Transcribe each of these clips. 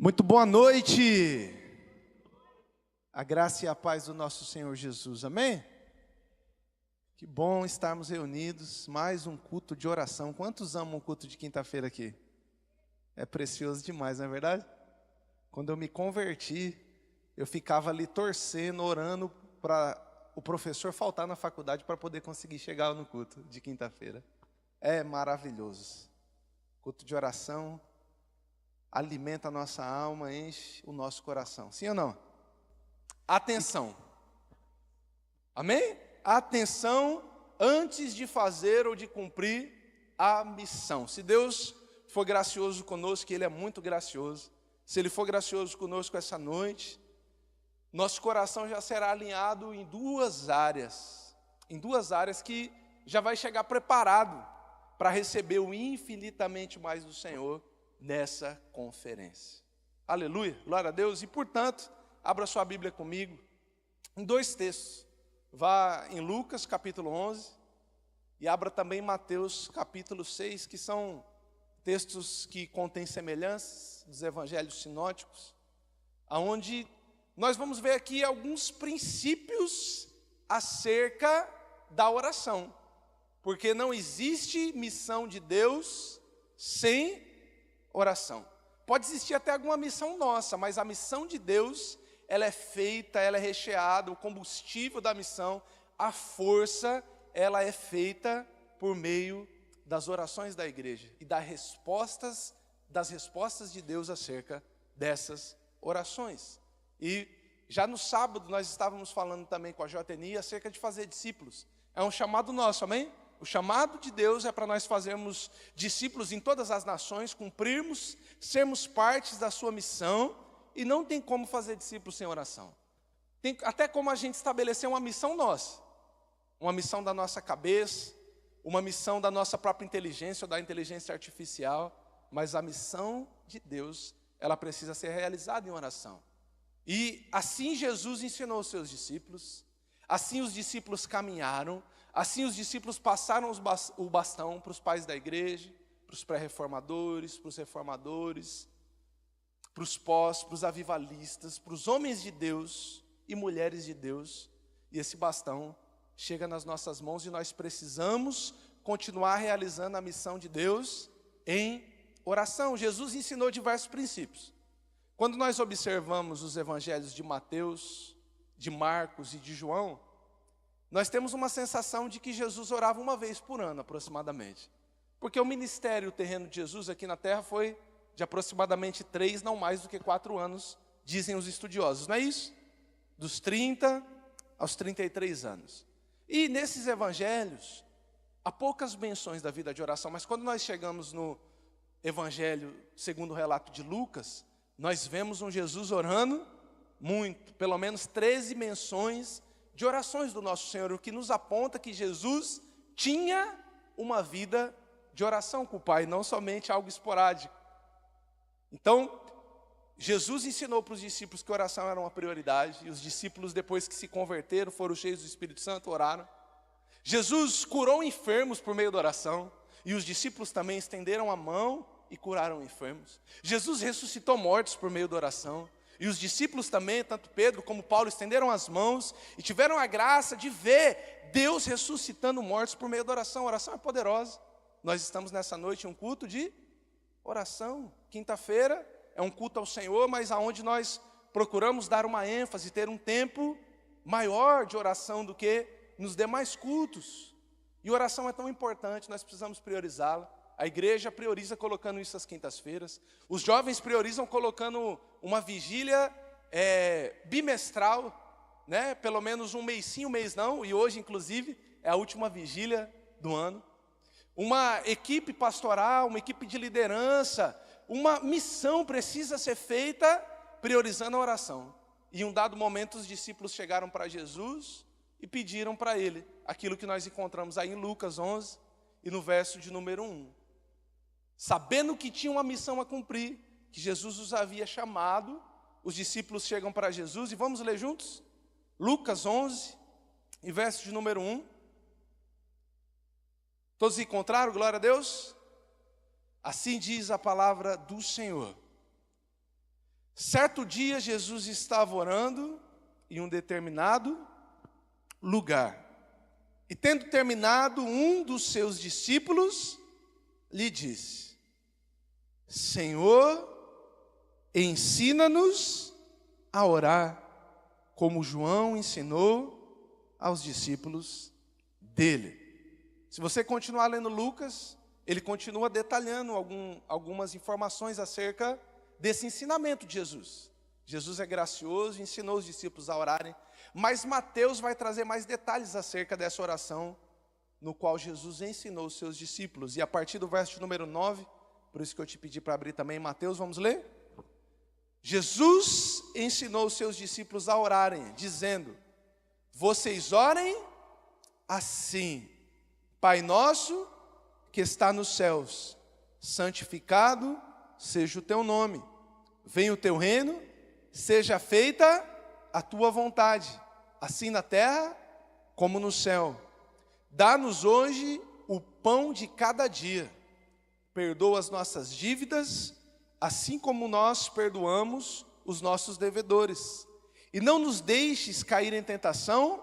Muito boa noite, a graça e a paz do nosso Senhor Jesus, amém? Que bom estarmos reunidos, mais um culto de oração. Quantos amam o culto de quinta-feira aqui? É precioso demais, não é verdade? Quando eu me converti, eu ficava ali torcendo, orando para o professor faltar na faculdade para poder conseguir chegar no culto de quinta-feira. É maravilhoso, culto de oração. Alimenta a nossa alma, enche o nosso coração. Sim ou não? Atenção. Amém? Atenção antes de fazer ou de cumprir a missão. Se Deus for gracioso conosco, que Ele é muito gracioso. Se Ele for gracioso conosco essa noite, nosso coração já será alinhado em duas áreas. Em duas áreas que já vai chegar preparado para receber o infinitamente mais do Senhor nessa conferência. Aleluia, glória a Deus. E portanto, abra sua Bíblia comigo em dois textos. Vá em Lucas capítulo 11 e abra também Mateus capítulo 6, que são textos que contêm semelhanças dos evangelhos sinóticos, aonde nós vamos ver aqui alguns princípios acerca da oração, porque não existe missão de Deus sem oração. Pode existir até alguma missão nossa, mas a missão de Deus, ela é feita, ela é recheada, o combustível da missão, a força, ela é feita por meio das orações da igreja e das respostas de Deus acerca dessas orações. E já no sábado nós estávamos falando também com a JNI acerca de fazer discípulos. É um chamado nosso, amém? O chamado de Deus é para nós fazermos discípulos em todas as nações, cumprirmos, sermos partes da sua missão, e não tem como fazer discípulos sem oração. Tem até como a gente estabelecer uma missão nossa, uma missão da nossa cabeça, uma missão da nossa própria inteligência ou da inteligência artificial, mas a missão de Deus, ela precisa ser realizada em oração. E assim Jesus ensinou os seus discípulos, assim os discípulos caminharam, assim os discípulos passaram o bastão para os pais da igreja, para os pré-reformadores, para os reformadores, para os pós, para os avivalistas, para os homens de Deus e mulheres de Deus. E esse bastão chega nas nossas mãos e nós precisamos continuar realizando a missão de Deus em oração. Jesus ensinou diversos princípios. Quando nós observamos os evangelhos de Mateus, de Marcos e de João, nós temos uma sensação de que Jesus orava uma vez por ano, aproximadamente. Porque o ministério terreno de Jesus aqui na terra foi de aproximadamente 3, não mais do que 4 anos, dizem os estudiosos, não é isso? Dos 30 aos 33 anos. E nesses evangelhos, há poucas menções da vida de oração, mas quando nós chegamos no evangelho segundo o relato de Lucas, nós vemos um Jesus orando muito, pelo menos 13 menções de orações do nosso Senhor, o que nos aponta que Jesus tinha uma vida de oração com o Pai, não somente algo esporádico. Então, Jesus ensinou para os discípulos que oração era uma prioridade, e os discípulos, depois que se converteram, foram cheios do Espírito Santo, oraram. Jesus curou enfermos por meio da oração, e os discípulos também estenderam a mão e curaram enfermos. Jesus ressuscitou mortos por meio da oração. E os discípulos também, tanto Pedro como Paulo, estenderam as mãos e tiveram a graça de ver Deus ressuscitando mortos por meio da oração. A oração é poderosa. Nós estamos nessa noite em um culto de oração. Quinta-feira é um culto ao Senhor, mas aonde nós procuramos dar uma ênfase, ter um tempo maior de oração do que nos demais cultos. E oração é tão importante, nós precisamos priorizá-la. A igreja prioriza colocando isso às quintas-feiras. Os jovens priorizam colocando uma vigília bimestral, né? Pelo menos um mês sim, um mês não. E hoje, inclusive, é a última vigília do ano. Uma equipe pastoral, uma equipe de liderança, uma missão precisa ser feita priorizando a oração. E em um dado momento, os discípulos chegaram para Jesus e pediram para Ele aquilo que nós encontramos aí em Lucas 11 e no verso de número 1. Sabendo que tinha uma missão a cumprir, que Jesus os havia chamado, os discípulos chegam para Jesus, e vamos ler juntos? Lucas 11, e verso de número 1. Todos encontraram? Glória a Deus. Assim diz a palavra do Senhor. Certo dia, Jesus estava orando em um determinado lugar. E tendo terminado, um dos seus discípulos lhe disse: Senhor, ensina-nos a orar, como João ensinou aos discípulos dele. Se você continuar lendo Lucas, ele continua detalhando algumas informações acerca desse ensinamento de Jesus. Jesus é gracioso, ensinou os discípulos a orarem, mas Mateus vai trazer mais detalhes acerca dessa oração, no qual Jesus ensinou os seus discípulos. E a partir do verso número 9, por isso que eu te pedi para abrir também Mateus, vamos ler? Jesus ensinou os seus discípulos a orarem, dizendo: vocês orem assim: Pai nosso que está nos céus, santificado seja o teu nome. Venha o teu reino, seja feita a tua vontade, assim na terra como no céu. Dá-nos hoje o pão de cada dia. Perdoa as nossas dívidas, assim como nós perdoamos os nossos devedores. E não nos deixes cair em tentação,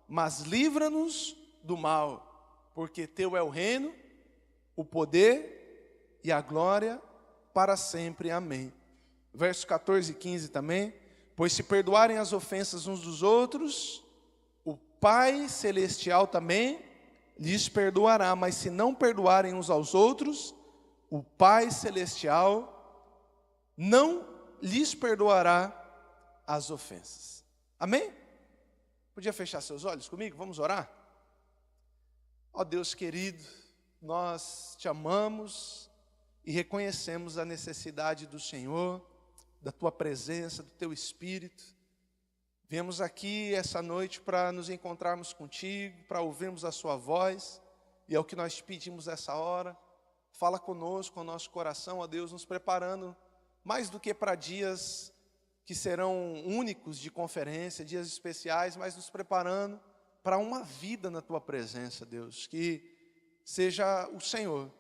mas livra-nos do mal, porque teu é o reino, o poder e a glória para sempre. Amém. Versos 14 e 15 também. Pois se perdoarem as ofensas uns dos outros, o Pai Celestial também lhes perdoará. Mas se não perdoarem uns aos outros, o Pai Celestial não lhes perdoará as ofensas. Amém? Podia fechar seus olhos comigo? Vamos orar? Ó Deus querido, nós te amamos e reconhecemos a necessidade do Senhor, da tua presença, do teu Espírito. Viemos aqui essa noite para nos encontrarmos contigo, para ouvirmos a sua voz, e é o que nós te pedimos essa hora. Fala conosco, com o nosso coração, ó Deus, nos preparando mais do que para dias que serão únicos de conferência, dias especiais, mas nos preparando para uma vida na tua presença, Deus, que seja o Senhor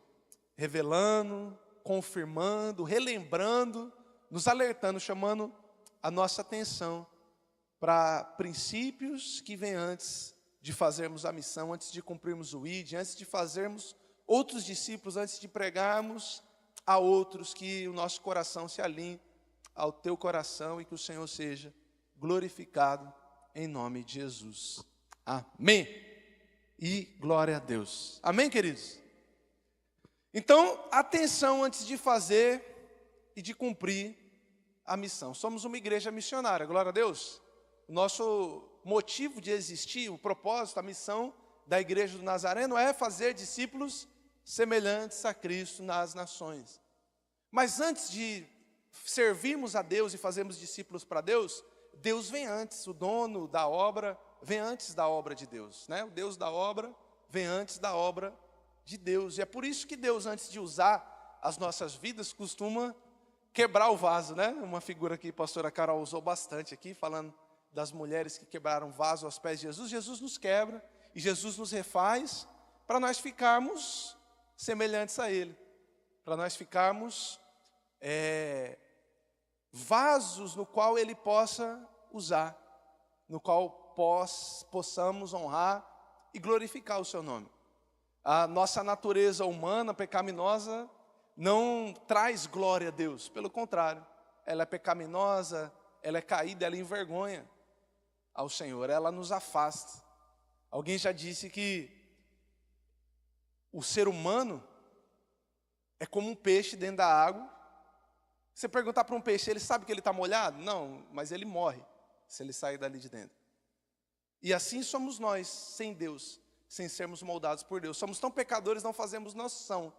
revelando, confirmando, relembrando, nos alertando, chamando a nossa atenção para princípios que vêm antes de fazermos a missão, antes de cumprirmos o ID, antes de fazermos outros discípulos, antes de pregarmos a outros, que o nosso coração se alinhe ao teu coração e que o Senhor seja glorificado em nome de Jesus. Amém. E glória a Deus. Amém, queridos? Então, atenção antes de fazer e de cumprir a missão. Somos uma igreja missionária, glória a Deus. O nosso motivo de existir, o propósito, a missão da igreja do Nazareno é fazer discípulos semelhantes a Cristo nas nações. Mas antes de servirmos a Deus e fazermos discípulos para Deus, Deus vem antes, o dono da obra vem antes da obra de Deus, né? O Deus da obra vem antes da obra de Deus. E é por isso que Deus, antes de usar as nossas vidas, costuma quebrar o vaso, né? Uma figura que a pastora Carol usou bastante aqui, falando das mulheres que quebraram vaso aos pés de Jesus. Jesus nos quebra e Jesus nos refaz para nós ficarmos semelhantes a Ele, para nós ficarmos vasos no qual Ele possa usar, no qual possamos honrar e glorificar o seu nome. A nossa natureza humana pecaminosa não traz glória a Deus, pelo contrário, ela é pecaminosa, ela é caída, ela envergonha ao Senhor, ela nos afasta. Alguém já disse que o ser humano é como um peixe dentro da água. Você perguntar para um peixe, ele sabe que ele está molhado? Não, mas ele morre se ele sair dali de dentro. E assim somos nós, sem Deus, sem sermos moldados por Deus. Somos tão pecadores, não fazemos noção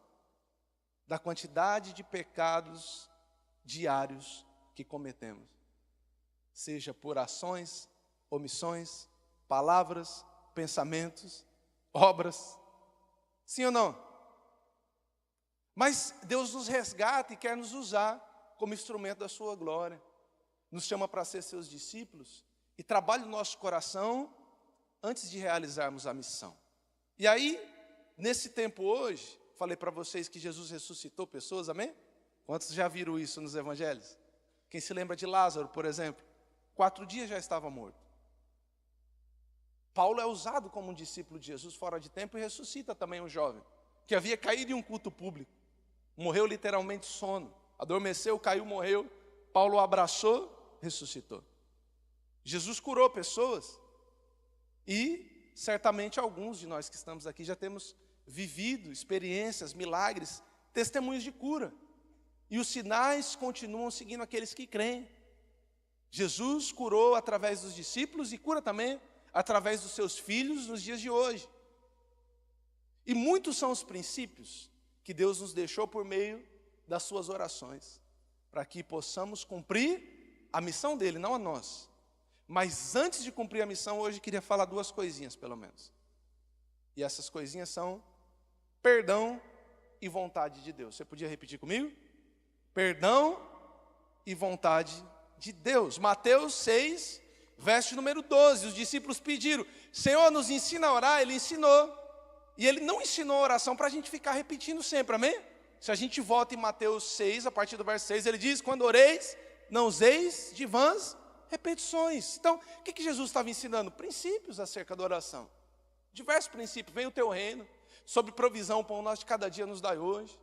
da quantidade de pecados diários que cometemos. Seja por ações, omissões, palavras, pensamentos, obras. Sim ou não? Mas Deus nos resgata e quer nos usar como instrumento da sua glória. Nos chama para ser seus discípulos e trabalha o nosso coração antes de realizarmos a missão. E aí, nesse tempo hoje, falei para vocês que Jesus ressuscitou pessoas, amém? Quantos já viram isso nos evangelhos? Quem se lembra de Lázaro, por exemplo? 4 dias já estava morto. Paulo é usado como um discípulo de Jesus fora de tempo e ressuscita também um jovem, que havia caído em um culto público. Morreu literalmente sono. Adormeceu, caiu, morreu. Paulo o abraçou, ressuscitou. Jesus curou pessoas. E certamente alguns de nós que estamos aqui já temos vivido experiências, milagres, testemunhos de cura. E os sinais continuam seguindo aqueles que creem. Jesus curou através dos discípulos e cura também através dos seus filhos nos dias de hoje. E muitos são os princípios que Deus nos deixou por meio das suas orações, para que possamos cumprir a missão dele, não a nós. Mas antes de cumprir a missão, hoje eu queria falar 2 coisinhas, pelo menos. E essas coisinhas são perdão e vontade de Deus. Você podia repetir comigo? Perdão e vontade de Deus. Mateus 6, verso número 12. Os discípulos pediram: Senhor, nos ensina a orar. Ele ensinou. E ele não ensinou a oração para a gente ficar repetindo sempre, amém? Se a gente volta em Mateus 6, a partir do verso 6, ele diz: quando oreis, não useis de vãs repetições. Então, o que Jesus estava ensinando? Princípios acerca da oração. Diversos princípios. Vem o teu reino, sobre provisão, o pão nosso de cada dia nos dai hoje.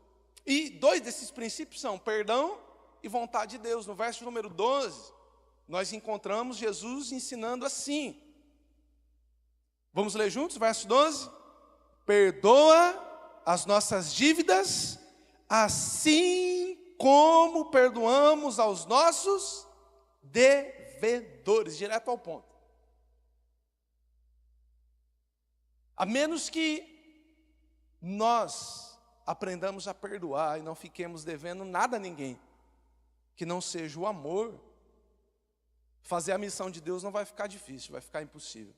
E 2 desses princípios são perdão e vontade de Deus. No verso número 12, nós encontramos Jesus ensinando assim. Vamos ler juntos, verso 12? Perdoa as nossas dívidas, assim como perdoamos aos nossos devedores. Direto ao ponto. A menos que nós aprendamos a perdoar e não fiquemos devendo nada a ninguém, que não seja o amor, fazer a missão de Deus não vai ficar difícil, vai ficar impossível.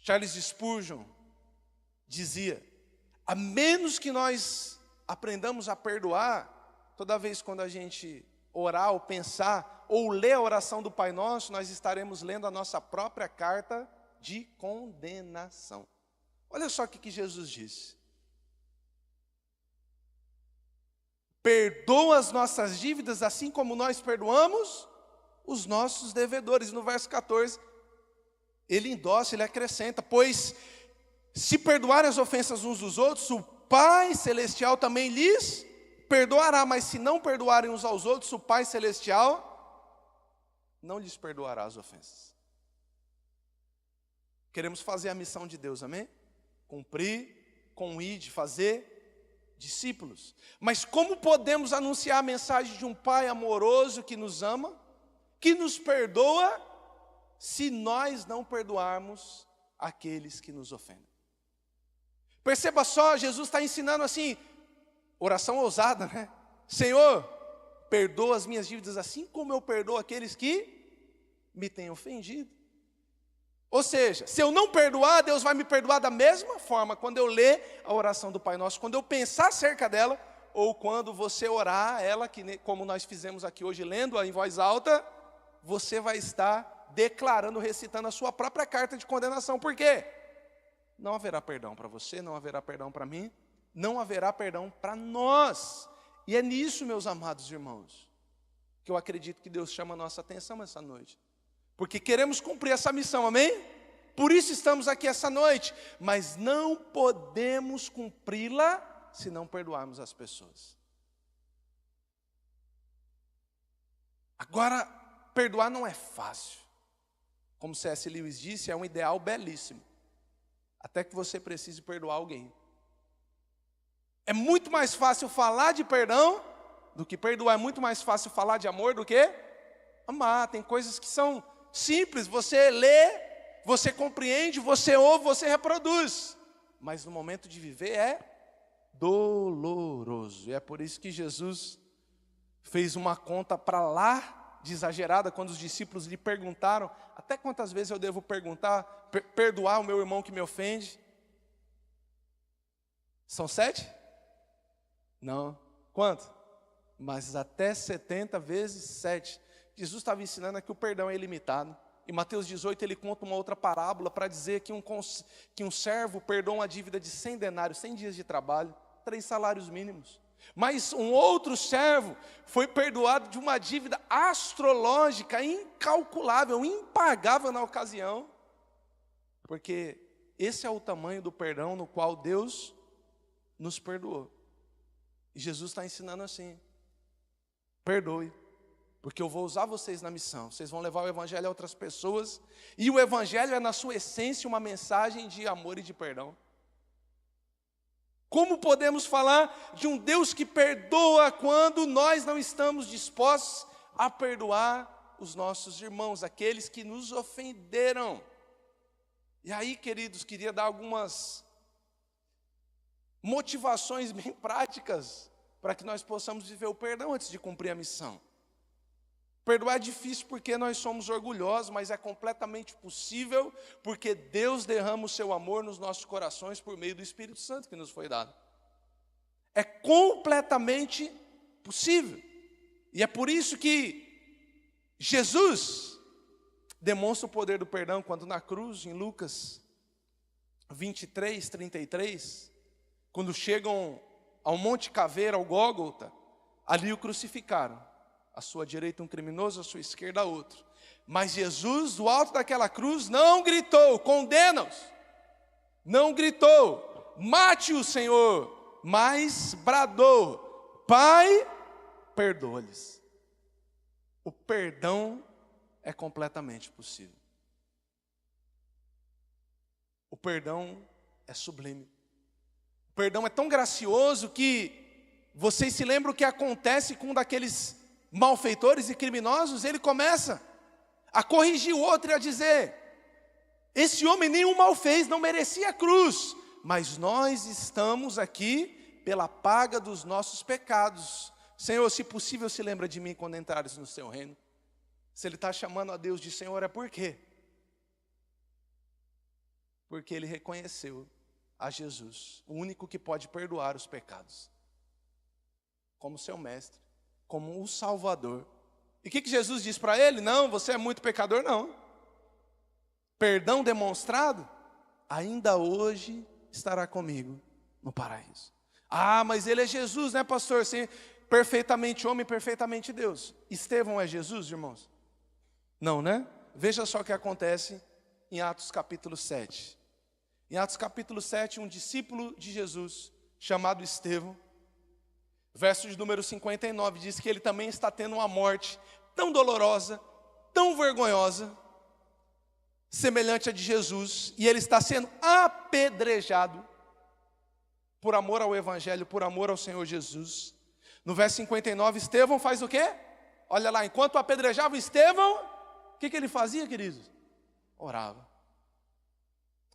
Charles Spurgeon dizia: a menos que nós aprendamos a perdoar, toda vez quando a gente orar ou pensar ou ler a oração do Pai Nosso, nós estaremos lendo a nossa própria carta de condenação. Olha só o que Jesus disse: perdoa as nossas dívidas, assim como nós perdoamos os nossos devedores. No verso 14, ele endossa, ele acrescenta: pois se perdoarem as ofensas uns dos outros, o Pai Celestial também lhes perdoará. Mas se não perdoarem uns aos outros, o Pai Celestial não lhes perdoará as ofensas. Queremos fazer a missão de Deus, amém? Cumprir com o ID, fazer discípulos. Mas como podemos anunciar a mensagem de um Pai amoroso que nos ama, que nos perdoa, se nós não perdoarmos aqueles que nos ofendem? Perceba só, Jesus está ensinando assim, oração ousada, né? Senhor, perdoa as minhas dívidas assim como eu perdoo aqueles que me têm ofendido. Ou seja, se eu não perdoar, Deus vai me perdoar da mesma forma quando eu ler a oração do Pai Nosso, quando eu pensar acerca dela, ou quando você orar ela, que como nós fizemos aqui hoje, lendo-a em voz alta, você vai estar declarando, recitando a sua própria carta de condenação. Por quê? Não haverá perdão para você, não haverá perdão para mim, não haverá perdão para nós. E é nisso, meus amados irmãos, que eu acredito que Deus chama a nossa atenção essa noite. Porque queremos cumprir essa missão, amém? Por isso estamos aqui essa noite. Mas não podemos cumpri-la se não perdoarmos as pessoas. Agora, perdoar não é fácil. Como C.S. Lewis disse, é um ideal belíssimo. Até que você precise perdoar alguém. É muito mais fácil falar de perdão do que perdoar. É muito mais fácil falar de amor do que amar. Tem coisas que são simples, você lê, você compreende, você ouve, você reproduz. Mas no momento de viver é doloroso. E é por isso que Jesus fez uma conta para lá de exagerada, quando os discípulos lhe perguntaram: até quantas vezes eu devo perdoar o meu irmão que me ofende? São 7? Não. Quanto? Mas até 70 vezes 7. Jesus estava ensinando que o perdão é ilimitado. Em Mateus 18 ele conta uma outra parábola para dizer que um servo perdoa uma dívida de 100 denários, 100 dias de trabalho, 3 salários mínimos. Mas um outro servo foi perdoado de uma dívida astrológica, incalculável, impagável na ocasião. Porque esse é o tamanho do perdão no qual Deus nos perdoou. E Jesus está ensinando assim: perdoe, porque eu vou usar vocês na missão. Vocês vão levar o evangelho a outras pessoas. E o evangelho é, na sua essência, uma mensagem de amor e de perdão. Como podemos falar de um Deus que perdoa quando nós não estamos dispostos a perdoar os nossos irmãos, aqueles que nos ofenderam? E aí, queridos, queria dar algumas motivações bem práticas para que nós possamos viver o perdão antes de cumprir a missão. Perdoar é difícil porque nós somos orgulhosos, mas é completamente possível porque Deus derrama o seu amor nos nossos corações por meio do Espírito Santo que nos foi dado. É completamente possível. E é por isso que Jesus demonstra o poder do perdão quando na cruz, em Lucas 23, 33, quando chegam ao Monte Caveira, ao Gólgota, ali o crucificaram. À sua direita um criminoso, à sua esquerda outro. Mas Jesus, do alto daquela cruz, não gritou, condena-os. Não gritou, mate o Senhor, mas bradou, Pai, perdoa-lhes. O perdão é completamente possível. O perdão é sublime. O perdão é tão gracioso que vocês se lembram o que acontece com um daqueles malfeitores e criminosos? Ele começa a corrigir o outro e a dizer: esse homem nenhum mal fez, não merecia a cruz, mas nós estamos aqui pela paga dos nossos pecados. Senhor, se possível, se lembra de mim quando entrares no seu reino. Se ele está chamando a Deus de Senhor, é por quê? Porque ele reconheceu a Jesus, o único que pode perdoar os pecados, como seu mestre, como o Salvador. E o que Jesus diz para ele? Não, você é muito pecador, não. Perdão demonstrado, ainda hoje estará comigo no paraíso. Ah, mas ele é Jesus, né, pastor? Sim, perfeitamente homem, perfeitamente Deus. Estevão é Jesus, irmãos? Não, né? Veja só o que acontece em Atos capítulo 7. Em Atos capítulo 7, um discípulo de Jesus, chamado Estevão, verso de número 59, diz que ele também está tendo uma morte tão dolorosa, tão vergonhosa, semelhante à de Jesus, e ele está sendo apedrejado por amor ao Evangelho, por amor ao Senhor Jesus. No verso 59, Estevão faz o quê? Olha lá, enquanto apedrejava Estevão, o que ele fazia, queridos? Orava.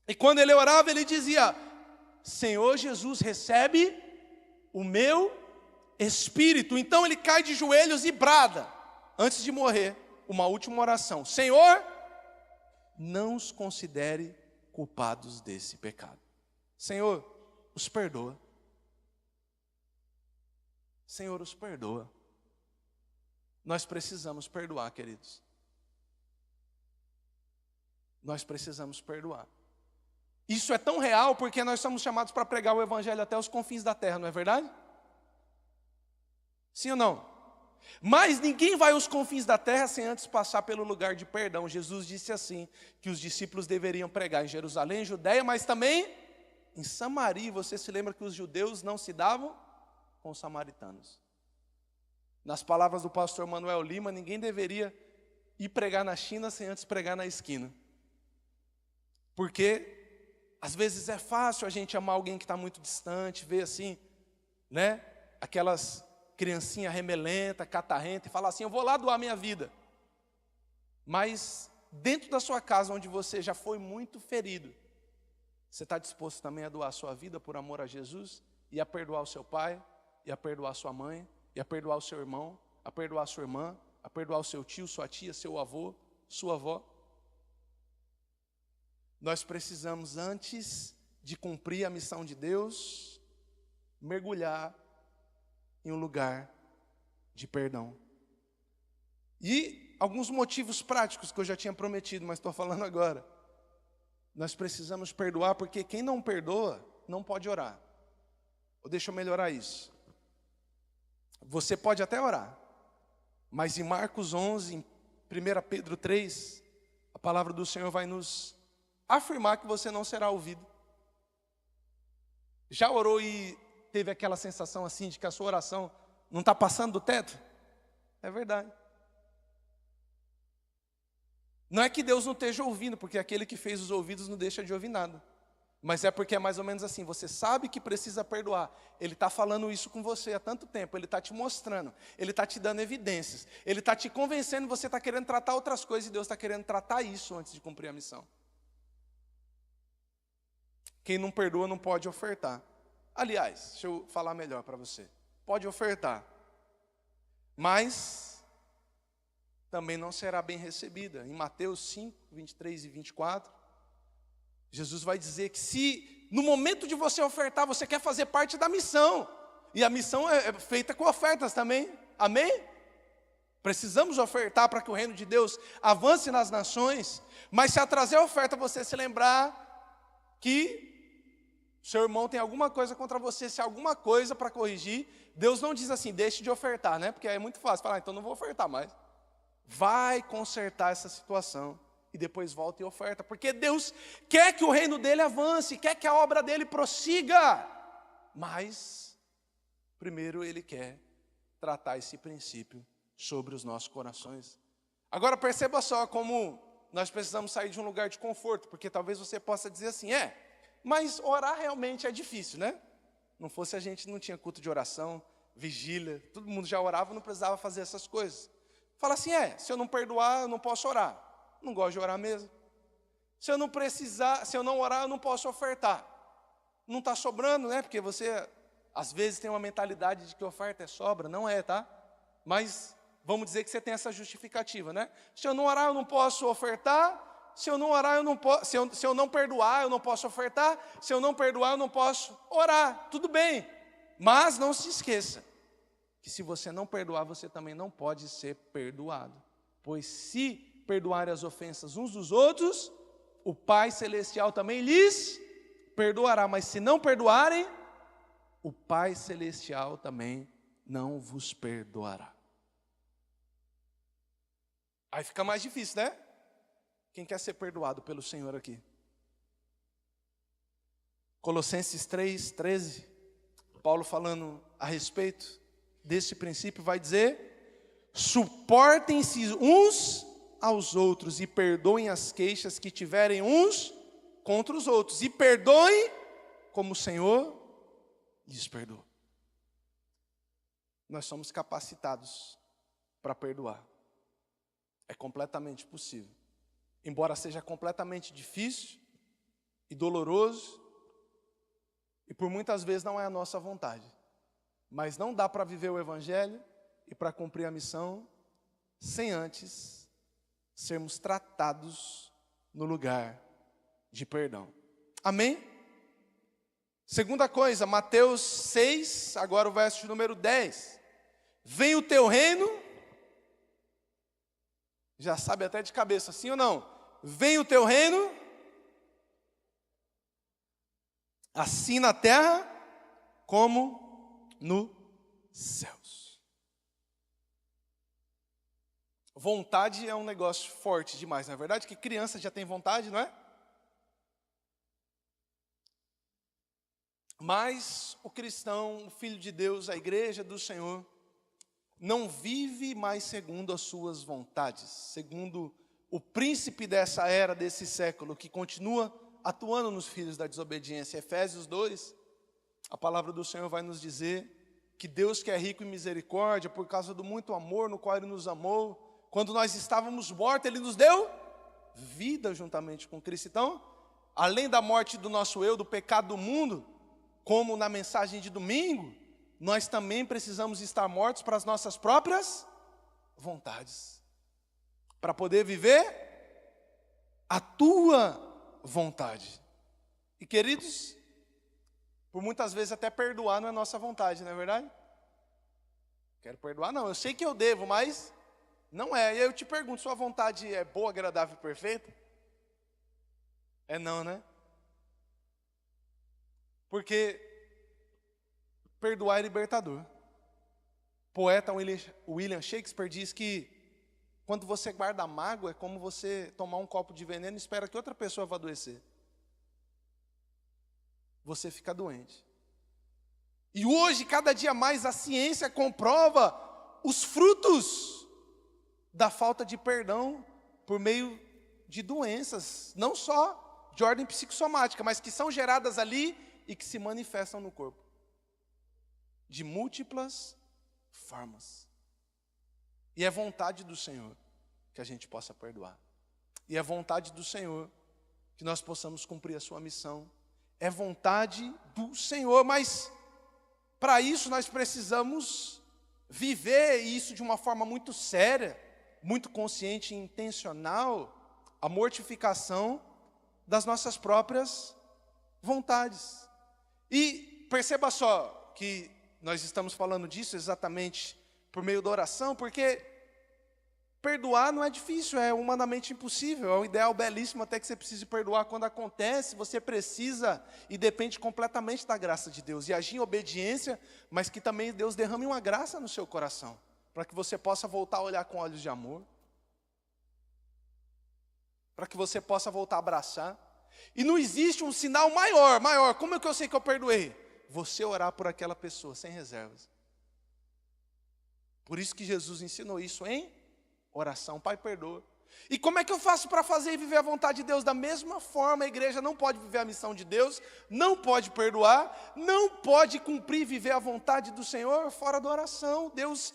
E quando ele orava, ele dizia: Senhor Jesus, recebe o meu espírito. Então ele cai de joelhos e brada, antes de morrer, uma última oração: Senhor, não os considere culpados desse pecado. Senhor, os perdoa. Senhor, os perdoa. Nós precisamos perdoar, queridos. Nós precisamos perdoar. Isso é tão real porque nós somos chamados para pregar o Evangelho até os confins da terra, não é verdade? Sim ou não? Mas ninguém vai aos confins da terra sem antes passar pelo lugar de perdão. Jesus disse assim, que os discípulos deveriam pregar em Jerusalém, Judeia, mas também em Samaria. Você se lembra que os judeus não se davam com os samaritanos. Nas palavras do pastor Manuel Lima, ninguém deveria ir pregar na China sem antes pregar na esquina. Porque às vezes é fácil a gente amar alguém que está muito distante, ver assim, né, aquelas criancinha remelenta, catarrenta, e falar assim: eu vou lá doar minha vida. Mas dentro da sua casa, onde você já foi muito ferido, você está disposto também a doar a sua vida por amor a Jesus? E a perdoar o seu pai, e a perdoar a sua mãe, e a perdoar o seu irmão, a perdoar a sua irmã, a perdoar o seu tio, sua tia, seu avô, sua avó? Nós precisamos, antes de cumprir a missão de Deus, mergulhar em um lugar de perdão. E alguns motivos práticos que eu já tinha prometido, mas estou falando agora. Nós precisamos perdoar, porque quem não perdoa não pode orar. Ou deixa eu melhorar isso. Você pode até orar, mas em Marcos 11, em 1 Pedro 3, a palavra do Senhor vai nos afirmar que você não será ouvido. Já orou e teve aquela sensação assim de que a sua oração não está passando do teto? É verdade. Não é que Deus não esteja ouvindo, porque aquele que fez os ouvidos não deixa de ouvir nada. Mas é porque é mais ou menos assim, você sabe que precisa perdoar. Ele está falando isso com você há tanto tempo, ele está te mostrando, ele está te dando evidências, ele está te convencendo, você está querendo tratar outras coisas e Deus está querendo tratar isso antes de cumprir a missão. Quem não perdoa não pode ofertar. Aliás, deixa eu falar melhor para você. Pode ofertar, mas também não será bem recebida. Em Mateus 5, 23 e 24, Jesus vai dizer que se no momento de você ofertar, você quer fazer parte da missão, e a missão é feita com ofertas também, amém? Precisamos ofertar para que o reino de Deus avance nas nações, mas se a trazer a oferta você se lembrar que seu irmão tem alguma coisa contra você, se há alguma coisa para corrigir, Deus não diz assim, deixe de ofertar, né? Porque é muito fácil falar, então não vou ofertar mais. Vai consertar essa situação e depois volta e oferta, porque Deus quer que o reino dele avance, quer que a obra dele prossiga, mas primeiro ele quer tratar esse princípio sobre os nossos corações. Agora perceba só como nós precisamos sair de um lugar de conforto, porque talvez você possa dizer assim, mas orar realmente é difícil, né? Não fosse a gente não tinha culto de oração, vigília, todo mundo já orava, não precisava fazer essas coisas. Fala assim, se eu não perdoar, eu não posso orar. Não gosto de orar mesmo. Se eu não orar, eu não posso ofertar. Não está sobrando, né? Porque você, às vezes, tem uma mentalidade de que oferta é sobra. Não é, tá? Mas vamos dizer que você tem essa justificativa, né? Se eu não orar, eu não posso ofertar. Se eu não orar, eu não posso. Se eu não perdoar, eu não posso ofertar. Se eu não perdoar, eu não posso orar. Tudo bem. Mas não se esqueça que se você não perdoar, você também não pode ser perdoado. Pois se perdoar as ofensas uns dos outros, o Pai Celestial também lhes perdoará. Mas se não perdoarem, o Pai Celestial também não vos perdoará. Aí fica mais difícil, né? Quem quer ser perdoado pelo Senhor aqui? Colossenses 3, 13, Paulo falando a respeito desse princípio vai dizer, suportem-se uns aos outros e perdoem as queixas que tiverem uns contra os outros. E perdoem como o Senhor lhes perdoou. Nós somos capacitados para perdoar. É completamente possível. Embora seja completamente difícil e doloroso, e por muitas vezes não é a nossa vontade. Mas não dá para viver o Evangelho e para cumprir a missão sem antes sermos tratados no lugar de perdão. Amém? Segunda coisa, Mateus 6, agora o verso número 10. Vem o teu reino, já sabe até de cabeça, sim ou não? Vem o teu reino, assim na terra como nos céus. Vontade é um negócio forte demais, não é verdade? Que criança já tem vontade, não é? Mas o cristão, o filho de Deus, a igreja do Senhor, não vive mais segundo as suas vontades, segundo o príncipe dessa era, desse século, que continua atuando nos filhos da desobediência. Efésios 2, a palavra do Senhor vai nos dizer que Deus, que é rico em misericórdia, por causa do muito amor no qual Ele nos amou, quando nós estávamos mortos, Ele nos deu vida juntamente com Cristo. Então, além da morte do nosso eu, do pecado do mundo, como na mensagem de domingo, nós também precisamos estar mortos para as nossas próprias vontades, para poder viver a tua vontade. E queridos, por muitas vezes até perdoar não é nossa vontade, não é verdade? Quero perdoar não, eu sei que eu devo, mas não é. E aí eu te pergunto, sua vontade é boa, agradável e perfeita? É não, né? Porque perdoar é libertador. poeta William Shakespeare diz que quando você guarda mágoa é como você tomar um copo de veneno e espera que outra pessoa vá adoecer. Você fica doente. E hoje, cada dia mais, a ciência comprova os frutos da falta de perdão por meio de doenças, não só de ordem psicossomática, mas que são geradas ali e que se manifestam no corpo, de múltiplas formas. E é vontade do Senhor que a gente possa perdoar. E é vontade do Senhor que nós possamos cumprir a sua missão. É vontade do Senhor, mas para isso nós precisamos viver isso de uma forma muito séria, muito consciente e intencional, a mortificação das nossas próprias vontades. E perceba só que nós estamos falando disso exatamente por meio da oração, porque perdoar não é difícil, é humanamente impossível, é um ideal belíssimo até que você precise perdoar. Quando acontece, você precisa e depende completamente da graça de Deus, e agir em obediência, mas que também Deus derrame uma graça no seu coração, para que você possa voltar a olhar com olhos de amor, para que você possa voltar a abraçar. E não existe um sinal maior, como é que eu sei que eu perdoei? Você orar por aquela pessoa, sem reservas. Por isso que Jesus ensinou isso em oração. Pai, perdoa. E como é que eu faço para fazer e viver a vontade de Deus? Da mesma forma, a igreja não pode viver a missão de Deus, não pode perdoar, não pode cumprir e viver a vontade do Senhor fora da oração. Deus,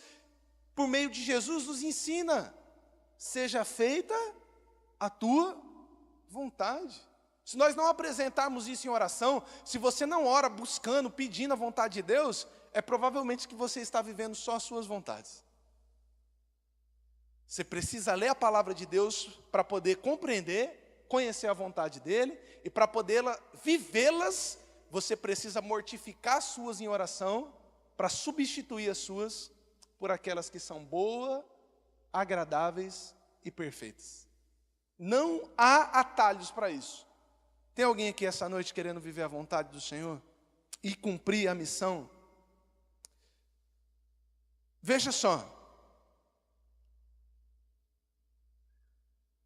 por meio de Jesus, nos ensina: seja feita a tua vontade. Se nós não apresentarmos isso em oração, se você não ora buscando, pedindo a vontade de Deus, é provavelmente que você está vivendo só as suas vontades. Você precisa ler a palavra de Deus para poder compreender, conhecer a vontade dEle, e para poder vivê-las, você precisa mortificar as suas em oração, para substituir as suas por aquelas que são boas, agradáveis e perfeitas. Não há atalhos para isso. Tem alguém aqui essa noite querendo viver a vontade do Senhor e cumprir a missão? Veja só.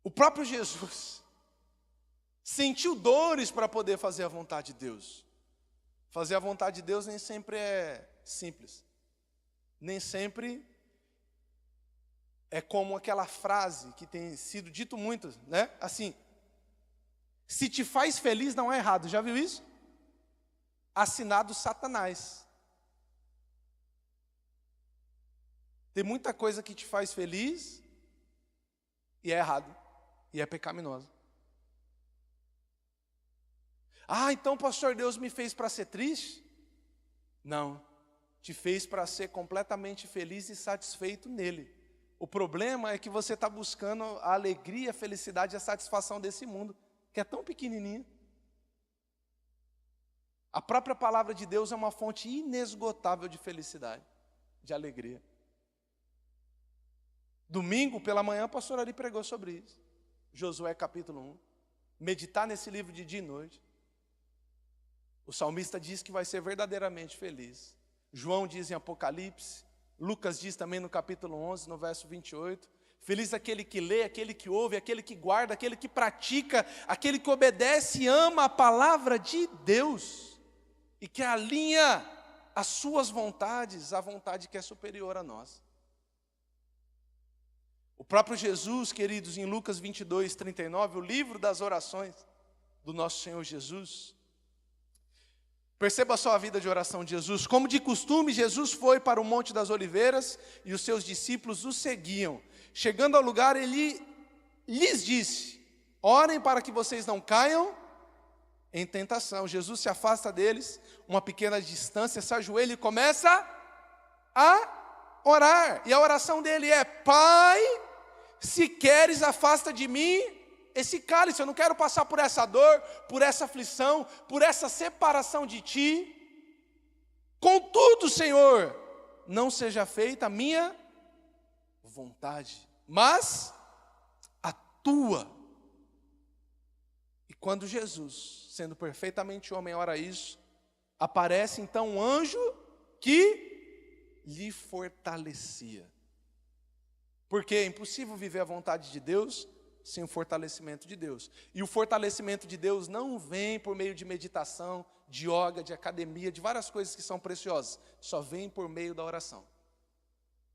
O próprio Jesus sentiu dores para poder fazer a vontade de Deus. Fazer a vontade de Deus nem sempre é simples. Nem sempre é como aquela frase que tem sido dito muito, né? Assim: se te faz feliz não é errado. Já viu isso? Assinado Satanás. Tem muita coisa que te faz feliz e é errado. E é pecaminosa. Ah, então pastor, Deus me fez para ser triste? Não, te fez para ser completamente feliz e satisfeito nele. O problema é que você está buscando a alegria, a felicidade e a satisfação desse mundo, que é tão pequenininho. A própria palavra de Deus é uma fonte inesgotável de felicidade, de alegria. Domingo pela manhã, o pastor ali pregou sobre isso. Josué capítulo 1. Meditar nesse livro de dia e noite. O salmista diz que vai ser verdadeiramente feliz. João diz em Apocalipse. Lucas diz também no capítulo 11, no verso 28. Feliz aquele que lê, aquele que ouve, aquele que guarda, aquele que pratica, aquele que obedece e ama a palavra de Deus. E que alinha as suas vontades à vontade que é superior a nós. O próprio Jesus, queridos, em Lucas 22, 39, o livro das orações do nosso Senhor Jesus. Perceba só a vida de oração de Jesus. Como de costume, Jesus foi para o Monte das Oliveiras e os seus discípulos o seguiam. Chegando ao lugar, ele lhes disse: orem para que vocês não caiam em tentação. Jesus se afasta deles, uma pequena distância, se ajoelha e começa a orar. E a oração dele é: Pai, se queres, afasta de mim esse cálice. Eu não quero passar por essa dor, por essa aflição, por essa separação de ti. Contudo, Senhor, não seja feita a minha vontade, mas a tua. E quando Jesus, sendo perfeitamente homem, ora isso, aparece então um anjo que lhe fortalecia. Porque é impossível viver a vontade de Deus sem o fortalecimento de Deus. E o fortalecimento de Deus não vem por meio de meditação, de yoga, de academia, de várias coisas que são preciosas. Só vem por meio da oração.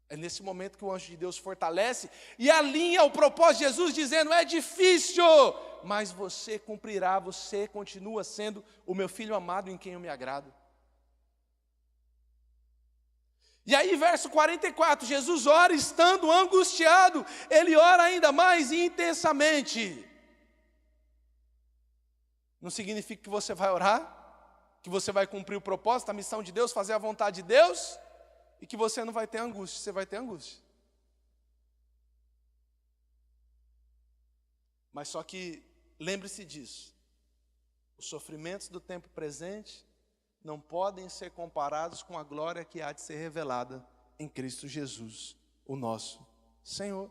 É nesse momento que o anjo de Deus fortalece e alinha o propósito de Jesus, dizendo: é difícil, mas você cumprirá, você continua sendo o meu filho amado em quem eu me agrado. E aí, verso 44, Jesus ora estando angustiado, ele ora ainda mais intensamente. Não significa que você vai orar, que você vai cumprir o propósito, a missão de Deus, fazer a vontade de Deus, e que você não vai ter angústia, você vai ter angústia. Mas só que, lembre-se disso, os sofrimentos do tempo presente não podem ser comparados com a glória que há de ser revelada em Cristo Jesus, o nosso Senhor.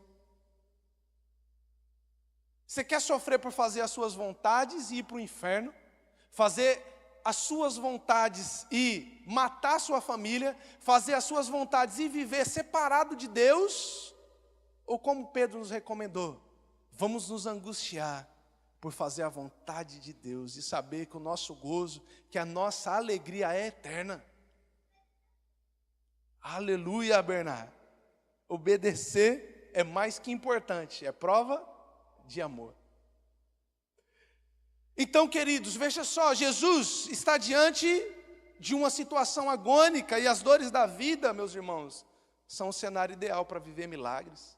Você quer sofrer por fazer as suas vontades e ir para o inferno? Fazer as suas vontades e matar a sua família? Fazer as suas vontades e viver separado de Deus? Ou como Pedro nos recomendou, vamos nos angustiar por fazer a vontade de Deus e saber que o nosso gozo, que a nossa alegria é eterna. Aleluia, Bernardo. Obedecer é mais que importante, é prova de amor. Então, queridos, veja só, Jesus está diante de uma situação agônica e as dores da vida, meus irmãos, são o cenário ideal para viver milagres,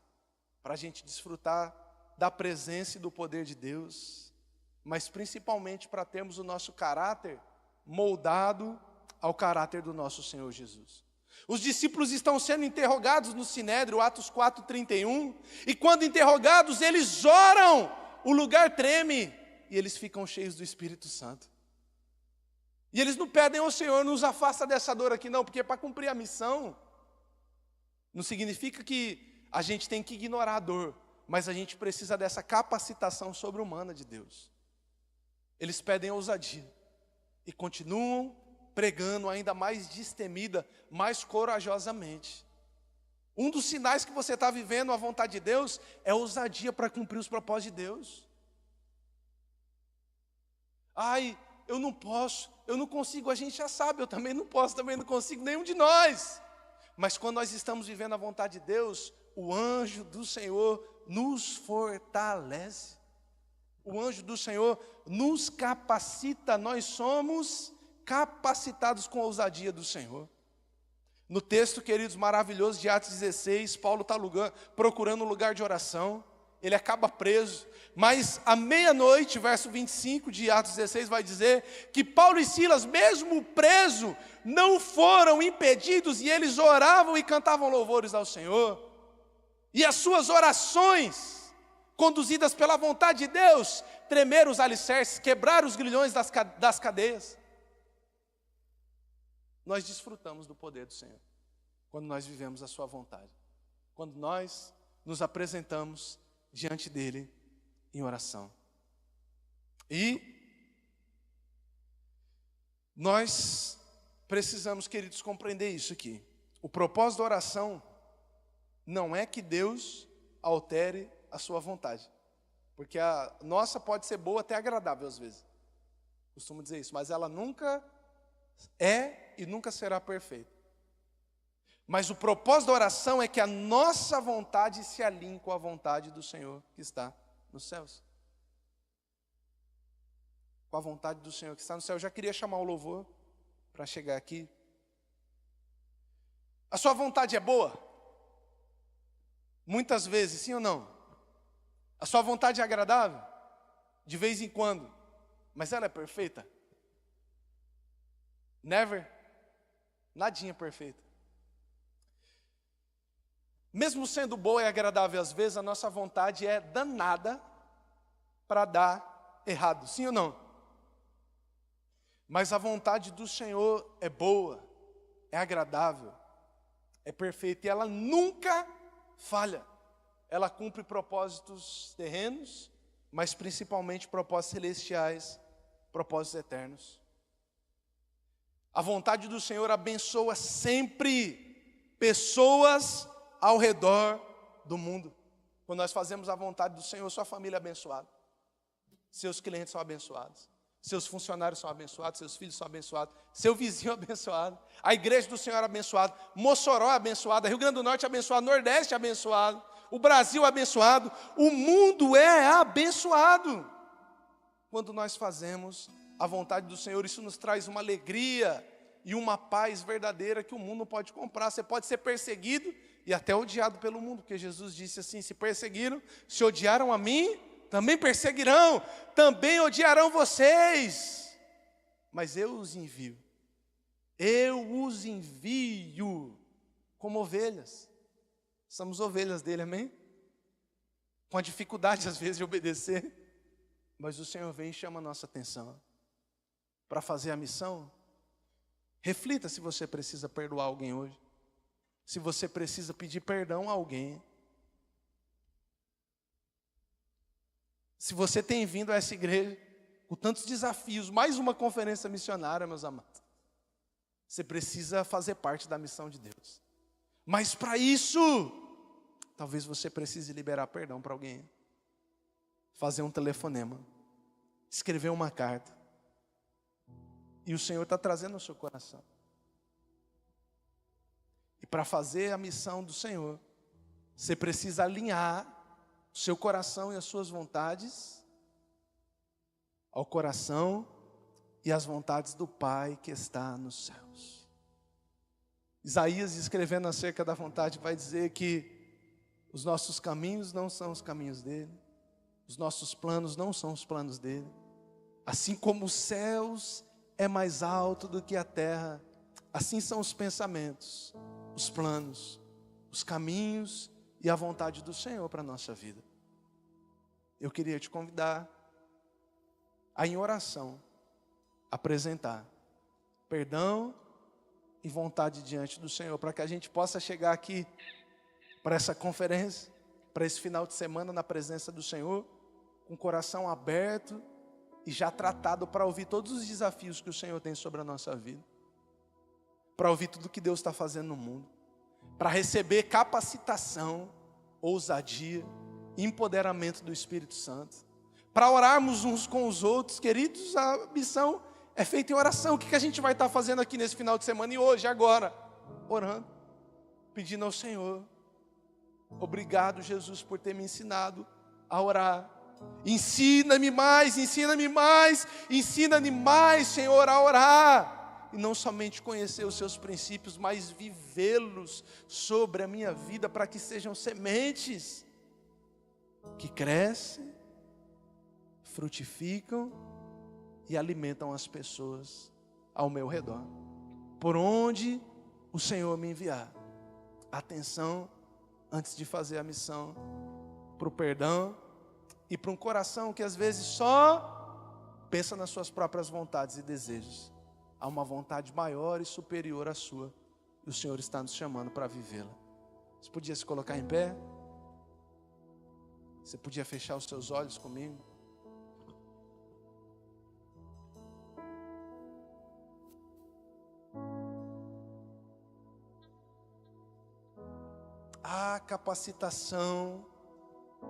para a gente desfrutar da presença e do poder de Deus, mas principalmente para termos o nosso caráter moldado ao caráter do nosso Senhor Jesus. Os discípulos estão sendo interrogados no Sinédrio, Atos 4:31, e quando interrogados, eles oram, o lugar treme, e eles ficam cheios do Espírito Santo. E eles não pedem ao Senhor, nos afasta dessa dor aqui não, porque para cumprir a missão, não significa que a gente tem que ignorar a dor, mas a gente precisa dessa capacitação sobre-humana de Deus. Eles pedem ousadia e continuam pregando ainda mais destemida, mais corajosamente. Um dos sinais que você está vivendo a vontade de Deus é ousadia para cumprir os propósitos de Deus. Ai, eu não posso, eu não consigo, a gente já sabe, eu também não posso, também não consigo, nenhum de nós. Mas quando nós estamos vivendo a vontade de Deus, o anjo do Senhor nos fortalece. O anjo do Senhor nos capacita, nós somos capacitados com a ousadia do Senhor. No texto, queridos, maravilhoso de Atos 16, Paulo está procurando um lugar de oração, ele acaba preso, mas à meia-noite, verso 25 de Atos 16 vai dizer que Paulo e Silas, mesmo preso, não foram impedidos e eles oravam e cantavam louvores ao Senhor. E as suas orações, conduzidas pela vontade de Deus, tremeram os alicerces, quebraram os grilhões das cadeias. Nós desfrutamos do poder do Senhor quando nós vivemos a sua vontade, quando nós nos apresentamos diante dele em oração. E nós precisamos, queridos, compreender isso aqui. O propósito da oração não é que Deus altere a sua vontade, porque a nossa pode ser boa, até agradável às vezes, costumo dizer isso, mas ela nunca é e nunca será perfeita. Mas o propósito da oração é que a nossa vontade se alinhe com a vontade do Senhor que está nos céus. Com a vontade do Senhor que está no céu. Eu já queria chamar o louvor para chegar aqui. A sua vontade é boa? Muitas vezes, sim ou não? A sua vontade é agradável? De vez em quando. Mas ela é perfeita? Never. Nadinha perfeita. Mesmo sendo boa e agradável às vezes, a nossa vontade é danada para dar errado, sim ou não? Mas a vontade do Senhor é boa, é agradável, é perfeita e ela nunca falha. Ela cumpre propósitos terrenos, mas principalmente propósitos celestiais, propósitos eternos. A vontade do Senhor abençoa sempre pessoas ao redor do mundo. Quando nós fazemos a vontade do Senhor, sua família é abençoada. Seus clientes são abençoados. Seus funcionários são abençoados, seus filhos são abençoados, seu vizinho é abençoado, a igreja do Senhor é abençoada, Mossoró é abençoada, Rio Grande do Norte é abençoado, Nordeste é abençoado, o Brasil é abençoado, o mundo é abençoado. Quando nós fazemos a vontade do Senhor, isso nos traz uma alegria e uma paz verdadeira que o mundo não pode comprar. Você pode ser perseguido e até odiado pelo mundo, porque Jesus disse assim: se perseguiram, se odiaram a mim, também perseguirão, também odiarão vocês, mas eu os envio como ovelhas. Somos ovelhas dele, amém? Com a dificuldade às vezes de obedecer, mas o Senhor vem e chama a nossa atenção para fazer a missão. Reflita se você precisa perdoar alguém hoje, se você precisa pedir perdão a alguém. Se você tem vindo a essa igreja com tantos desafios, mais uma conferência missionária, meus amados, você precisa fazer parte da missão de Deus. Mas para isso, talvez você precise liberar perdão para alguém, fazer um telefonema, escrever uma carta, e o Senhor está trazendo ao seu coração. E para fazer a missão do Senhor, você precisa alinhar o seu coração e as suas vontades ao coração e às vontades do Pai que está nos céus. Isaías, escrevendo acerca da vontade, vai dizer que os nossos caminhos não são os caminhos dele, os nossos planos não são os planos dele. Assim como os céus é mais alto do que a terra, assim são os pensamentos, os planos, os caminhos e a vontade do Senhor para a nossa vida. Eu queria te convidar a, em oração, apresentar perdão e vontade diante do Senhor, para que a gente possa chegar aqui para essa conferência, para esse final de semana na presença do Senhor, com o coração aberto e já tratado para ouvir todos os desafios que o Senhor tem sobre a nossa vida, para ouvir tudo que Deus está fazendo no mundo, para receber capacitação, ousadia, empoderamento do Espírito Santo, para orarmos uns com os outros. Queridos, a missão é feita em oração. O que a gente vai estar fazendo aqui nesse final de semana e hoje, agora? Orando, pedindo ao Senhor: obrigado, Jesus, por ter me ensinado a orar. Ensina-me mais, ensina-me mais, ensina-me mais, Senhor, a orar. E não somente conhecer os seus princípios, mas vivê-los sobre a minha vida, para que sejam sementes que crescem, frutificam e alimentam as pessoas ao meu redor. Por onde o Senhor me enviar. Atenção, antes de fazer a missão, para o perdão e para um coração que às vezes só pensa nas suas próprias vontades e desejos. Há uma vontade maior e superior à sua, e o Senhor está nos chamando para vivê-la. Você podia se colocar em pé? Você podia fechar os seus olhos comigo? A capacitação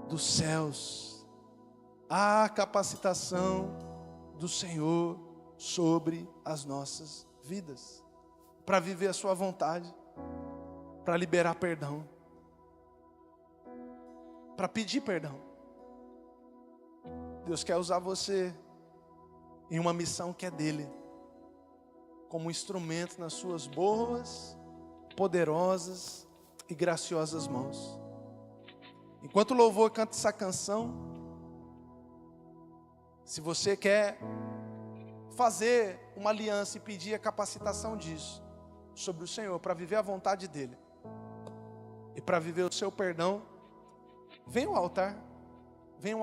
dos céus, a capacitação do Senhor sobre as nossas vidas, para viver a sua vontade, para liberar perdão, para pedir perdão. Deus quer usar você em uma missão que é dele, como instrumento nas suas boas, poderosas e graciosas mãos. Enquanto o louvor canta essa canção, se você quer fazer uma aliança e pedir a capacitação disso sobre o Senhor, para viver a vontade dele e para viver o seu perdão, venha ao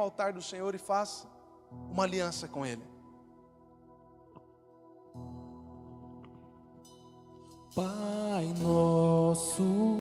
altar do Senhor e faça uma aliança com ele. Pai nosso